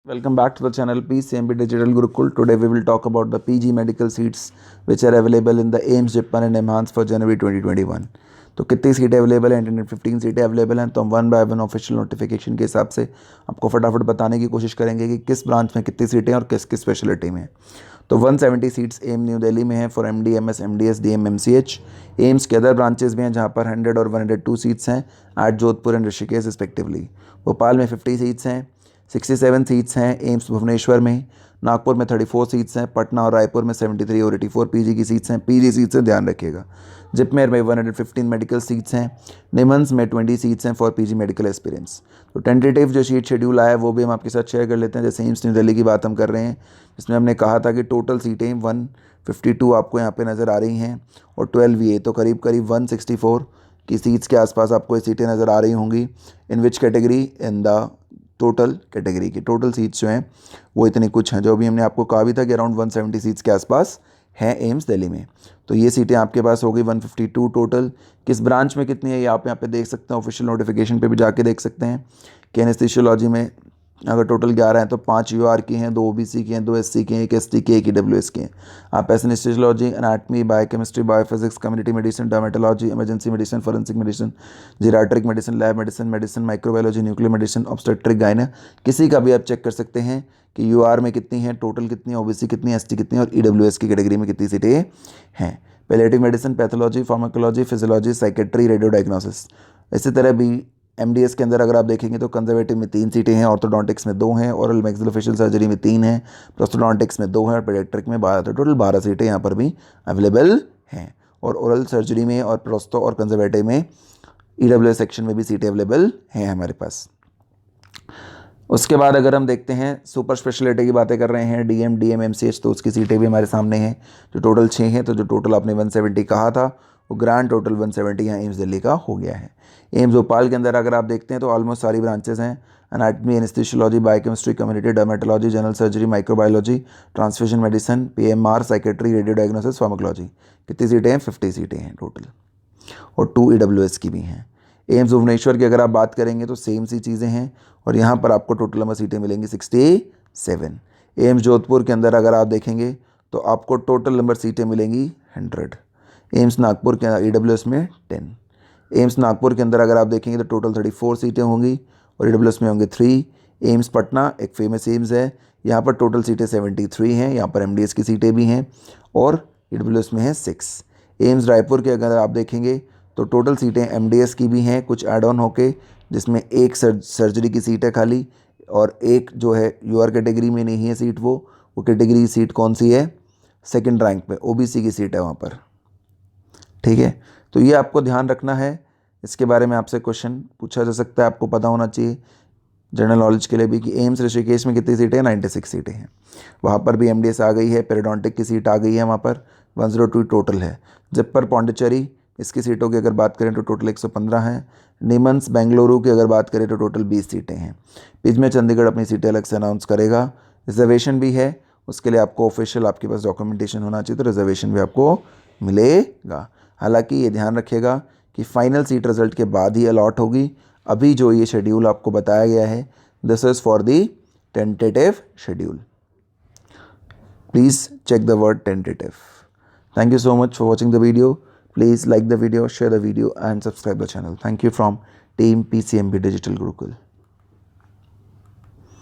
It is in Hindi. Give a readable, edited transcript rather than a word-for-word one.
Welcome back to the channel PCMB Digital Gurukul. Today we will talk about the PG medical seats which are available in the AIMS JIPMER and EMHANS for January 2021. तो कितनी सीटें अवेलेबल हैं? 115 सीटें अवेलेबल हैं। तो हम one by one official notification के हिसाब से आपको फटाफट बताने की कोशिश करेंगे कि किस ब्रांच में कितनी सीटें और किस किस स्पेशलिटी में। तो 170 सीट्स एम न्यू दिल्ली में है for MD MS MDS DM MCH। AIIMS के अदर ब्रांचेज भी हैं जहाँ पर 100 और 102 सीट्स हैं at Jodhpur and Rishikesh respectively. Bhopal में 50 सीट्स हैं, 67 सीट्स हैं एम्स भुवनेश्वर में, नागपुर में 34 सीट्स हैं, पटना और रायपुर में 73 और 84 पीजी की सीट्स हैं। पीजी सीट्स से ध्यान रखिएगा। जिपमेर में 115 मेडिकल सीट्स हैं, निमंस में 20 सीट्स हैं फॉर पीजी मेडिकल एक्सपीरियंस। तो टेंटेटिव जो शीट शेड्यूल आया है वो भी हम आपके साथ शेयर कर लेते हैं। जैसे एम्स न्यू दिल्ली की बात हम कर रहे हैं, जिसमें हमने कहा था कि टोटल सीटें 152 आपको यहाँ पे नज़र आ रही हैं और 12 VA, तो करीब करीब 164 की सीट्स के आसपास आपको ये सीटें नज़र आ रही होंगी। In which category? In the total category की टोटल सीट्स जो हैं वो इतनी कुछ हैं, जो भी हमने आपको कहा भी था कि अराउंड 170 सीट्स के आसपास हैं एम्स दिल्ली में। तो ये सीटें आपके पास हो गई 152 टोटल। किस ब्रांच में कितनी है ये आप यहाँ पे देख सकते हैं, ऑफिशियल नोटिफिकेशन पे भी जाके देख सकते हैं कि एनेस्थीसियोलॉजी में अगर टोटल 11 हैं तो 5 UR की हैं, 2 OBC की हैं, 2 SC की हैं, 1 ST की, 1 EWS की हैं। आप anaesthesiology, anatomy, biochemistry, biophysics, community medicine, dermatology, emergency medicine, forensic medicine, geriatric medicine, lab medicine, microbiology, nuclear medicine, obstetric, gynae, किसी का भी आप चेक कर सकते हैं कि UR में कितनी है, टोटल कितनी है, OBC कितनी है, ST कितनी है और EWS की कैटेगरी में कितनी सीटें हैं। Palliative medicine, pathology, pharmacology, physiology, psychiatry, radio diagnosis. इसी तरह भी MDS के अंदर अगर आप देखेंगे तो कंजर्वेटिव में 3 सीटें हैं, ऑर्थोडोंटिक्स में 2 हैं, ओरल मैक्सिलोफेशियल सर्जरी में 3 हैं, प्रोस्टोडोंटिक्स में 2 हैं और पेडियाट्रिक में 12। तो टोटल 12 सीटें यहाँ पर भी अवेलेबल हैं। और ओरल सर्जरी में और प्रोस्टो और कंजर्वेटिव में EWS सेक्शन में भी सीटें अवेलेबल हैं हमारे पास। उसके बाद अगर हम देखते हैं सुपर स्पेशलिटी की बातें कर रहे हैं, DM DM MCH, तो उसकी सीटें भी हमारे सामने हैं जो टोटल 6 हैं। तो जो टोटल आपने 170 कहा था वो ग्रैंड टोटल 170 यहाँ एम्स दिल्ली का हो गया है। एम्स भोपाल के अंदर अगर आप देखते हैं तो ऑलमोस्ट सारी ब्रांचेस हैं, anatomy, anaesthesiology, biochemistry, community, dermatology, general surgery, microbiology, transfusion medicine, PMR, psychiatry, radio diagnosis, pharmacology. कितनी सीटें हैं? 50 सीटें हैं टोटल और 2 EWS की भी हैं। एम्स भुवनेश्वर की अगर आप बात करेंगे तो सेम सी चीज़ें हैं और यहाँ पर आपको टोटल नंबर सीटें मिलेंगी 67। एम्स जोधपुर के अंदर अगर आप देखेंगे तो आपको टोटल नंबर सीटें मिलेंगी 100। एम्स नागपुर के EWS में 10। एम्स नागपुर के अंदर अगर आप देखेंगे तो टोटल 34 सीटें होंगी और EWS में होंगे 3। एम्स पटना एक फेमस एम्स है, यहाँ पर टोटल सीटें 73 हैं, यहाँ पर MDS की सीटें भी हैं और EWS में है 6। एम्स रायपुर के अगर आप देखेंगे तो टोटल सीटें MDS की भी हैं, कुछ एड ऑन होके, जिसमें एक सर्जरी की सीट है खाली और एक जो है UR कैटेगरी में नहीं है सीट। वो कैटेगरी की सीट कौन सी है? सेकंड रैंक पे OBC की सीट है वहाँ पर। ठीक है, तो ये आपको ध्यान रखना है। इसके बारे में आपसे क्वेश्चन पूछा जा सकता है, आपको पता होना चाहिए जनरल नॉलेज के लिए भी कि एम्स ऋषिकेश में कितनी सीटें हैं? 96 सीटें हैं। वहाँ पर भी MDS आ गई है, पेरिडोंटिक की सीट आ गई है, वहाँ पर 102 टोटल है। जिप्पर पौंडीचेरी, इसकी सीटों की अगर बात करें तो टोटल 115 हैं। निमंस बेंगलुरु की अगर बात करें तो टोटल 20 सीटें हैं। पिज में चंडीगढ़ अपनी सीटें अलग से अनाउंस करेगा। रिजर्वेशन भी है, उसके लिए आपको ऑफिशियल आपके पास डॉक्यूमेंटेशन होना चाहिए, तो रिजर्वेशन भी आपको मिलेगा। हालांकि ये ध्यान रखिएगा कि फाइनल सीट रिजल्ट के बाद ही अलॉट होगी। अभी जो ये शेड्यूल आपको बताया गया है, this is for the tentative schedule. Please check the word tentative. Thank you so much for watching the video. Please like the video, share the video and subscribe the channel. Thank you from team PCMB Digital Gurukul.